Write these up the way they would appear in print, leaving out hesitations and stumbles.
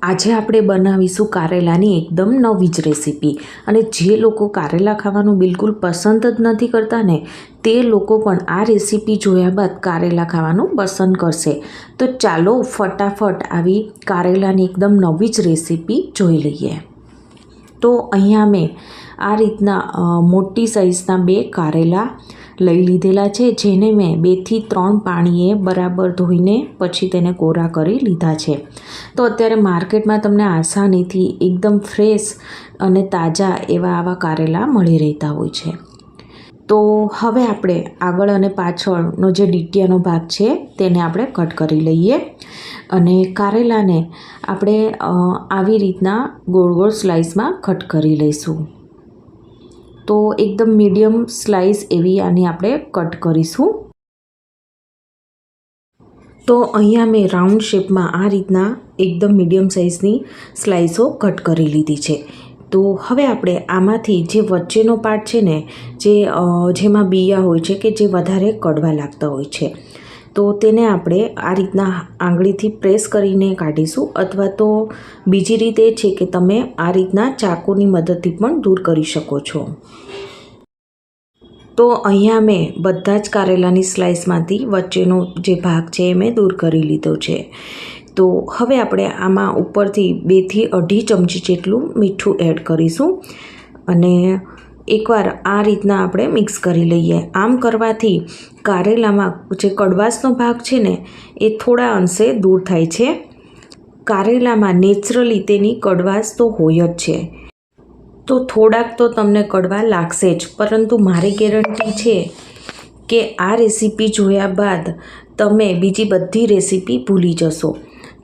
આજે આપણે બનાવીશું કારેલાની એકદમ નવી જ રેસીપી। અને જે લોકો કારેલા ખાવાનું બિલકુલ પસંદ જ નથી કરતા ને તે લોકો પણ આ રેસીપી જોયા બાદ કારેલા ખાવાનું પસંદ કરશે। તો ચાલો ફટાફટ આવી કારેલાની એકદમ નવી જ રેસીપી જોઈ લઈએ। તો અહીંયા મેં આ રીતના મોટી સાઇઝના 2 કારેલા લઈ લીધેલા છે, જેને મેં 2 થી 3 પાણીએ બરાબર ધોઈને પછી તેને કોરા કરી લીધા છે। તો અત્યારે માર્કેટમાં તમને આસાનીથી એકદમ ફ્રેશ અને તાજા એવા આવા કારેલા મળી રહેતા હોય છે। તો હવે આપણે આગળ અને પાછળનો જે ડીટીયાનો ભાગ છે તેને આપણે કટ કરી લઈએ અને કારેલાને આપણે આવી રીતના ગોળ ગોળ સ્લાઇસમાં કટ કરી લઈશું। તો એકદમ મીડિયમ સ્લાઇસ એવી આની આપણે કટ કરીશું। તો અહીંયા મેં રાઉન્ડ શેપમાં આ રીતના એકદમ મીડિયમ સાઇઝની સ્લાઇસો કટ કરી લીધી છે। તો હવે આપણે આમાંથી જે વચ્ચેનો પાર્ટ છે ને જેમાં બિયા હોય છે કે જે વધારે કડવા લાગતા હોય છે, તો તેને આપણે આ રીતના આંગળીથી પ્રેસ કરીને કાઢીશું, અથવા તો બીજી રીત એ છે કે તમે આ રીતના ચાકુની મદદથી પણ દૂર કરી શકો છો। તો અહીંયા મેં બધા જ કારેલાની સ્લાઇસમાંથી વચ્ચેનો જે ભાગ છે એ મેં દૂર કરી લીધો છે। તો હવે આપણે આમાં ઉપરથી 2 થી 2.5 ચમચી જેટલું મીઠું એડ કરીશું અને એકવાર આ રીતના આપણે મિક્સ કરી લઈએ। આમ કરવાથી કારેલામાં જે કડવાશનો ભાગ છે ને એ થોડા અંશે દૂર થાય છે। કારેલામાં નેચરલી તેની કડવાશ તો હોય જ છે, તો થોડાક તો તમને કડવા લાગશે જ, પરંતુ મારી ગેરંટી છે કે આ રેસીપી જોયા બાદ તમે બીજી બધી રેસીપી ભૂલી જશો।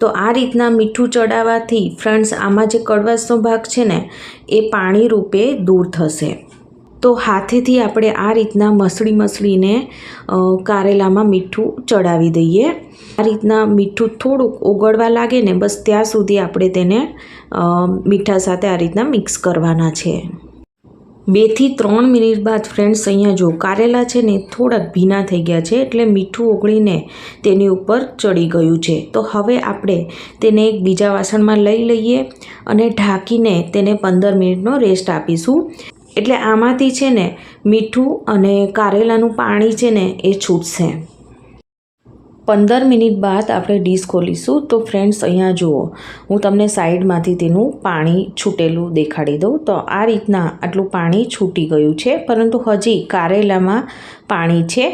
તો આ રીતના મીઠું ચડાવવાથી ફ્રેન્ડ્સ આમાં જે કડવાશનો ભાગ છે ને એ પાણી રૂપે દૂર થશે। તો હાથેથી આપણે આ રીતના મસળીને કારેલામાં મીઠું ચડાવી દઈએ। આ રીતના મીઠું થોડુંક ઓગળવા લાગે ને બસ ત્યાં સુધી આપણે તેને મીઠા સાથે આ રીતના મિક્સ કરવાના છે। 2 થી 3 મિનિટ બાદ ફ્રેન્ડ્સ અહીંયા જો કારેલા છે ને થોડાક ભીના થઈ ગયા છે, એટલે મીઠું ઓગળીને તેની ઉપર ચડી ગયું છે। તો હવે આપણે તેને એક બીજા વાસણમાં લઈ લઈએ અને ઢાંકીને તેને 15 મિનિટનો રેસ્ટ આપીશું, એટલે આમાંથી છે ને મીઠું અને કારેલાનું પાણી છે ને એ છૂટશે। 15 મિનિટ બાદ આપણે ડીશ ખોલીશું। તો ફ્રેન્ડ્સ અહીંયા જુઓ, હું તમને સાઈડમાંથી તેનું પાણી છૂટેલું દેખાડી દઉં। તો આ રીતના આટલું પાણી છૂટી ગયું છે, પરંતુ હજી કારેલામાં પાણી છે।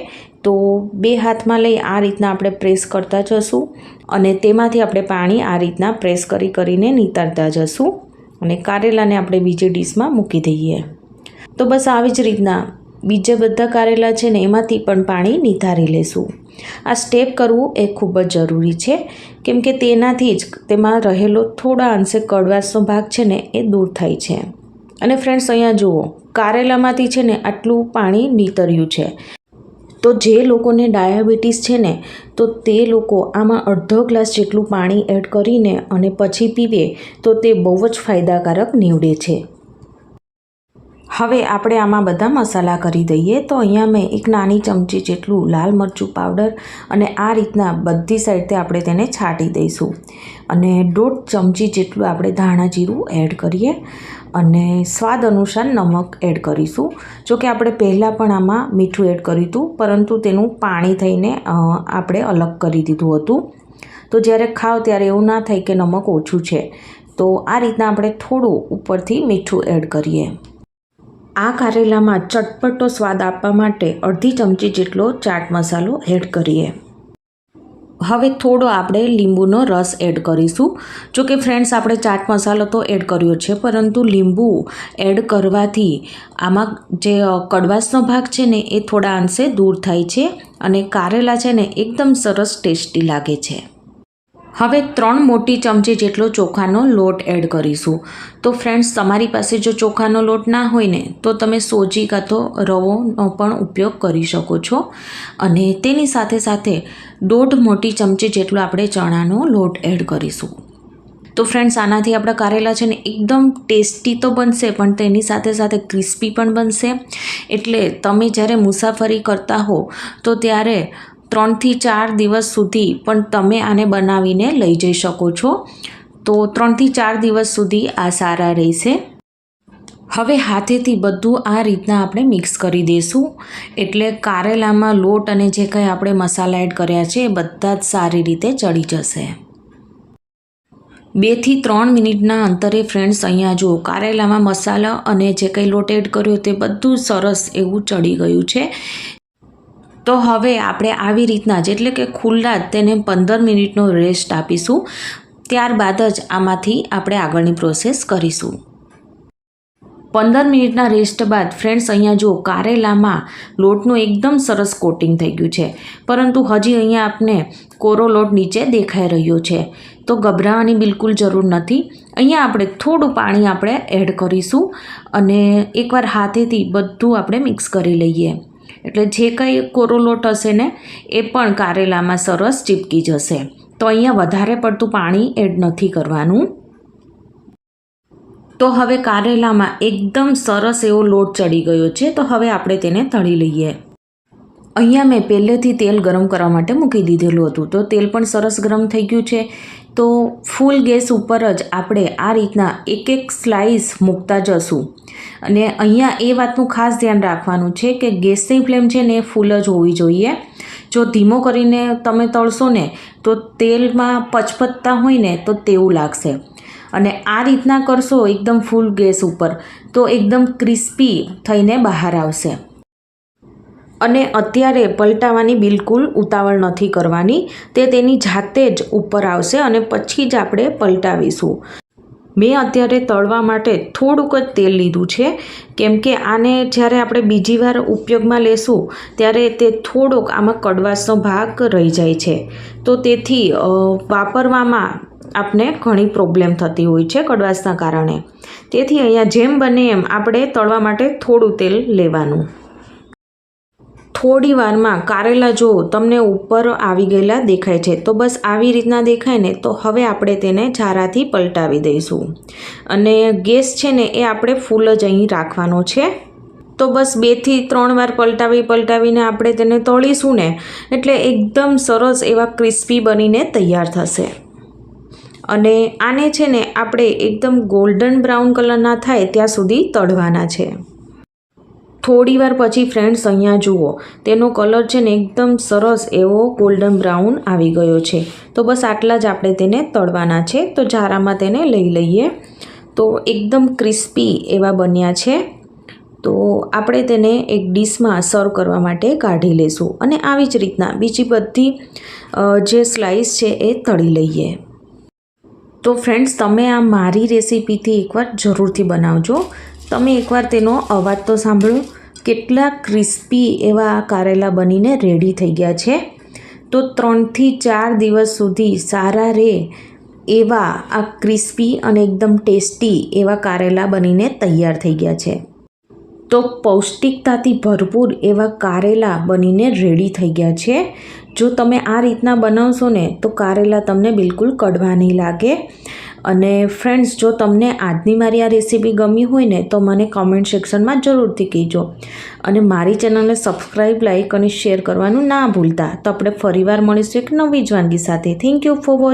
તો 2 હાથમાં લઈ આ રીતના આપણે પ્રેસ કરતા જશું અને તેમાંથી આપણે પાણી આ રીતના પ્રેસ કરીને નિતારતા જશું અને કારેલાને આપણે બીજી ડીશમાં મૂકી દઈએ। તો બસ આવી જ રીતના બીજા બધા કારેલા છે ને એમાંથી પણ પાણી નિતારી લેશું। આ સ્ટેપ કરવું એ ખૂબ જ જરૂરી છે, કેમ કે તેનાથી જ તેમાં રહેલો થોડા અંશે કડવાશનો ભાગ છે ને એ દૂર થાય છે। અને ફ્રેન્ડ્સ અહીંયા જુઓ, કારેલામાંથી છે ને આટલું પાણી નીતર્યું છે। તો જે લોકોને ડાયાબિટીસ છે ને તો તે લોકો આમાં અડધો ગ્લાસ જેટલું પાણી એડ કરીને અને પછી પીવે તો તે બહુ જ ફાયદાકારક નીવડે છે। હવે આપણે આમાં બધા મસાલા કરી દઈએ। તો અહીંયા મેં એક નાની ચમચી જેટલું લાલ મરચું પાવડર અને આ રીતના બધી સાઈડથી આપણે તેને છાંટી દઈશું અને 1.5 ચમચી જેટલું આપણે ધાણા જીરું એડ કરીએ અને સ્વાદ અનુસાર નમક એડ કરીશું। જો કે આપણે પહેલાં પણ આમાં મીઠું એડ કર્યું હતું, પરંતુ તેનું પાણી થઈને આપણે અલગ કરી દીધું હતું। તો જ્યારે ખાઓ ત્યારે એવું ના થાય કે નમક ઓછું છે। તો આ રીતના આપણે થોડું ઉપરથી મીઠું એડ કરીએ। આ કારેલામાં ચટપટો સ્વાદ આપવા માટે 1/2 ચમચી જેટલો ચાટ મસાલો એડ કરીએ। હવે થોડો આપણે લીંબુનો રસ એડ કરીશું। જો કે ફ્રેન્ડ્સ આપણે ચાટ મસાલો તો એડ કર્યો છે, પરંતુ લીંબુ એડ કરવાથી આમાં જે કડવાશનો ભાગ છે ને એ થોડા અંશે દૂર થાય છે અને કારેલા છે ને એકદમ સરસ ટેસ્ટી લાગે છે। હવે 3 મોટી ચમચી જેટલો ચોખાનો લોટ એડ કરીશું। તો ફ્રેન્ડ્સ તમારી પાસે જો ચોખાનો લોટ ના હોય ને તો તમે સોજી કાં તો રવોનો પણ ઉપયોગ કરી શકો છો અને તેની સાથે 1.5 મોટી ચમચી જેટલો આપણે ચણાનો લોટ એડ કરીશું। તો ફ્રેન્ડ્સ આનાથી આપણા કારેલા છે ને એકદમ ટેસ્ટી તો બનશે, પણ તેની સાથે ક્રિસ્પી પણ બનશે। એટલે તમે જ્યારે મુસાફરી કરતા હો તો ત્યારે 3 થી 4 દિવસ સુધી પણ તમે આને બનાવીને લઈ જઈ શકો છો। તો 3થી 4 દિવસ સુધી આ સારા રહેશે. હવે હાથેથી બધું આ રીતના આપણે મિક્સ કરી દઈશું, એટલે કારેલામાં લોટ અને જે કંઈ આપણે મસાલા એડ કર્યા છે એ બધા જ સારી રીતે ચડી જશે. 2 થી 3 મિનિટના અંતરે ફ્રેન્ડ્સ અહીંયા જુઓ કારેલામાં મસાલા અને જે કંઈ લોટ એડ કર્યો તે બધું સરસ એવું ચડી ગયું છે. તો હવે આપણે આવી રીતના જ એટલે કે ખુલ્લા જ તેને 15 મિનિટનો રેસ્ટ આપીશું. ત્યારબાદ જ આમાંથી આપણે આગળની પ્રોસેસ કરીશું. 15 મિનિટના રેસ્ટ બાદ ફ્રેન્ડ્સ અહીંયા જુઓ કારેલામાં લોટનું એકદમ સરસ કોટિંગ થઈ ગયું છે, પરંતુ હજી અહીંયા આપણે કોરો લોટ નીચે દેખાઈ રહ્યો છે. તો ગભરાવાની બિલકુલ જરૂર નથી. અહીંયા આપણે થોડું પાણી આપણે એડ કરીશું અને એકવાર હાથેથી બધું આપણે મિક્સ કરી લઈએ, એટલે જે કંઈ કોરો લોટ હશે ને એ પણ કારેલામાં સરસ ચીપકી જશે. તો અહીંયા વધારે પડતું પાણી એડ નથી કરવાનું. તો હવે કારેલામાં એકદમ સરસ એવો લોટ ચડી ગયો છે. તો હવે આપણે તેને તળી લઈએ. અહીંયા મેં પહેલેથી તેલ ગરમ કરવા માટે મૂકી દીધેલું હતું, તો તેલ પણ સરસ ગરમ થઈ ગયું છે. તો ફૂલ ગેસ ઉપર જ આપણે આ રીતના એક સ્લાઇસ મૂકતા જશું. અને અહીંયા એ વાતનું ખાસ ધ્યાન રાખવાનું છે કે ગેસની ફ્લેમ છે ને એ ફૂલ જ હોવી જોઈએ. જો ધીમો કરીને તમે તળશો ને તો તેલમાં પચપચતા હોય ને તો તેવું લાગશે, અને આ રીતના કરશો એકદમ ફૂલ ગેસ ઉપર તો એકદમ ક્રિસ્પી થઈને બહાર આવશે. અને અત્યારે પલટાવવાની બિલકુલ ઉતાવળ નથી કરવાની, તે તેની જાતે જ ઉપર આવશે અને પછી જ આપણે પલટાવીશું. મેં અત્યારે તળવા માટે થોડુંક જ તેલ લીધું છે, કેમ કે આને જ્યારે આપણે બીજી વાર ઉપયોગમાં લેશું ત્યારે તે થોડોક આમાં કડવાશનો ભાગ રહી જાય છે. તો તેથી વાપરવામાં આપને ઘણી પ્રોબ્લેમ થતી હોય છે કડવાશના કારણે. તેથી અહીંયા જેમ બને એમ આપણે તળવા માટે થોડું તેલ લેવાનું. થોડી વારમાં કારેલા જો તમને ઉપર આવી ગયેલા દેખાય છે, તો બસ આવી રીતના દેખાય ને તો હવે આપણે તેને ઝારાથી પલટાવી દઈશું. અને ગેસ છે ને એ આપણે ફૂલ જ અહીં રાખવાનો છે. તો બસ 2 થી 3 વાર પલટાવીને આપણે તેને તળીશું ને એટલે એકદમ સરસ એવા ક્રિસ્પી બનીને તૈયાર થશે. અને આને છે ને આપણે એકદમ ગોલ્ડન બ્રાઉન કલરના થાય ત્યાં સુધી તળવાના છે. થોડી વાર પછી ફ્રેન્ડ્સ અહીંયા જુઓ તેનો કલર છે ને એકદમ સરસ એવો ગોલ્ડન બ્રાઉન આવી ગયો છે. તો બસ આટલા જ આપણે તેને તળવાના છે. તો ઝારામાં તેને લઈ લઈએ. તો એકદમ ક્રિસ્પી એવા બન્યા છે. તો આપણે તેને એક ડીશમાં સર્વ કરવા માટે કાઢી લઈશું અને આવી જ રીતના બીજી બધી જે સ્લાઇસ છે એ તળી લઈએ. તો ફ્રેન્ડ્સ તમે આ મારી રેસીપીથી એકવાર જરૂરથી બનાવજો. તમે એકવાર તેનો અવાજ તો સાંભળો, કેટલા ક્રિસ્પી એવા કારેલા બનીને રેડી થઈ ગયા છે. તો 3 થી 4 દિવસ સુધી સારા રહે એવા આ ક્રિસ્પી અને એકદમ ટેસ્ટી એવા કારેલા બનીને તૈયાર થઈ ગયા છે. તો પૌષ્ટિકતાથી ભરપૂર એવા કારેલા બનીને રેડી થઈ ગયા છે. જો તમે આ રીતના બનાવશો ને તો કારેલા તમને બિલકુલ કડવા નહીં લાગે. અને ફ્રેન્ડ્સ જો તમને આજની મારી આ રેસીપી ગમી હોય ને તો મને કમેન્ટ સેક્શનમાં જરૂરથી કહેજો. અને મારી ચેનલને સબસ્ક્રાઈબ, લાઈક અને શેર કરવાનું ના ભૂલતા. તો આપણે ફરીવાર મળીશું એક નવી જ વાનગી સાથે. Thank you for watching.